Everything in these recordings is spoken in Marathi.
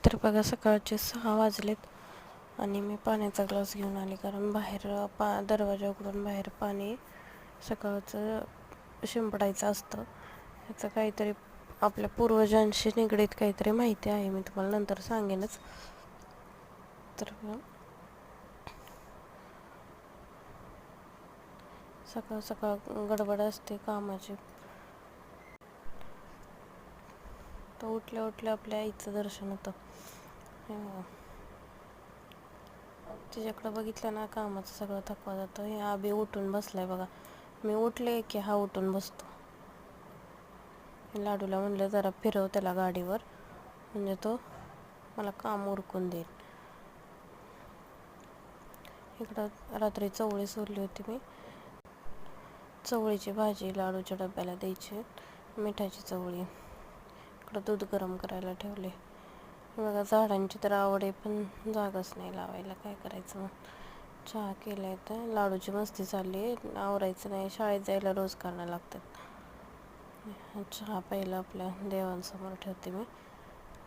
तर बघा सकाळचे 6 वाजलेत आणि मी पाण्याचा ग्लास घेऊन आले, कारण बाहेर दरवाजा उघडून बाहेर पाणी सकाळचं शिंपडायचं असतं. ह्याचं काहीतरी आपल्या पूर्वजांशी निगडीत काहीतरी माहिती आहे, मी तुम्हाला नंतर सांगेनच. तर सकाळ सकाळ गडबड असते कामाची. तर उठल्या उठल्या आपल्या आईचं दर्शन होतं. तिच्याकडं बघितलं ना, कामाचं सगळं थकवा जातं. हे आबी उठून बसलाय बघा. मी उठले की हा उठून बसतो. लाडूला म्हणलं जरा फिरव त्याला गाडीवर, म्हणजे तो मला काम उरकून देईल. इकडं रात्री चवळी सोडली होती मी. चवळीची भाजी लाडूच्या डब्याला द्यायची, मिठाची चवळी. इकडं दूध गरम करायला ठेवले. बघा झाडांची तर आवड आहे, पण जागाच नाही लावायला. काय करायचं मग. चहा केलाय तर लाडूची मस्ती चालली आहे, आवरायचं नाही. शाळेत जायला रोज करणं लागतात. चहा पहिला आपल्या देवांसमोर ठेवते मी.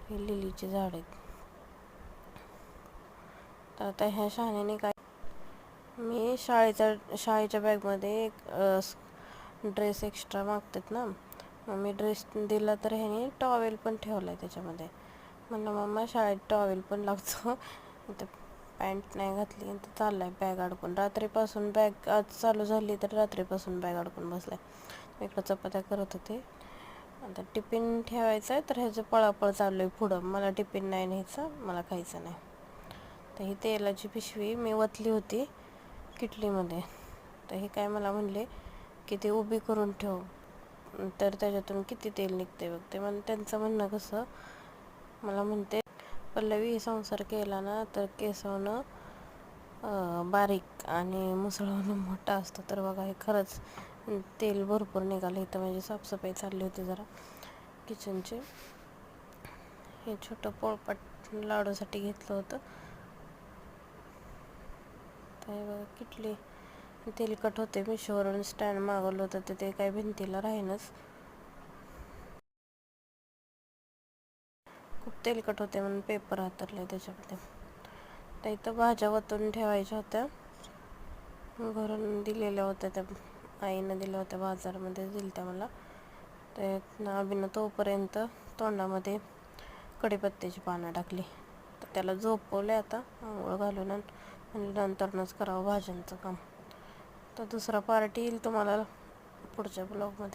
ही लिलीची झाड आहेत. तर आता ह्या शहाण्याने काय, मी शाळेच्या बॅगमध्ये एक ड्रेस एक्स्ट्रा मागतात ना, मग मी ड्रेस दिला तर ह्याने टॉवेल पण ठेवला आहे त्याच्यामध्ये. म्हणलं मम्मा शाळेत टॉवेल पण लागतो. तर पॅन्ट नाही घातली तर चाललाय बॅग अडकून. रात्रीपासून बॅग आज चालू झाली तर रात्रीपासून बॅग अडकून बसलाय. इकडं चपात्या करत होते. आता टिफिन ठेवायचा आहे, तर ह्याचं पळापळ चालू आहे पुढं. मला टिफिन नाही न्यायचं, मला खायचं नाही. तर ही तेलाची पिशवी मी वतली होती किटलीमध्ये. तर हे काय मला म्हणले की ती उभी करून ठेव, तर त्याच्यातून किती तेल निघते बघ. ते त्यांचं म्हणणं कसं, मला म्हणते पल्लवी संसार केला ना तर केसवणं बारीक आणि मुसळवणं मोठा असतो. तर बघा हे खरंच तेल भरपूर निघालं. इथं म्हणजे साफसफाई चालली होती जरा किचनची. हे छोटं पोळपाट लाडूसाठी घेतलं होतं. तर हे बघा किटली तेलकट होते. मिशोवरून स्टँड मागवलं होतं, तर ते काही भिंतीला राहीनच. खूप तेलकट होते म्हणून पेपर हातरले त्याच्यामध्ये. तर इथं भाज्या वतून ठेवायच्या होत्या, घरून दिलेल्या होत्या. त्या आईनं दिल्या होत्या, बाजारमध्ये दिल्या मला. तर आबीनं तोपर्यंत तोंडामध्ये कढीपत्त्याची पानं टाकली. तर त्याला झोपवले आता आंघोळ घालून, आणि नंतरनंच करावं भाज्यांचं काम. तर दुसरा पार्ट येईल तुम्हाला पुढच्या ब्लॉगमध्ये.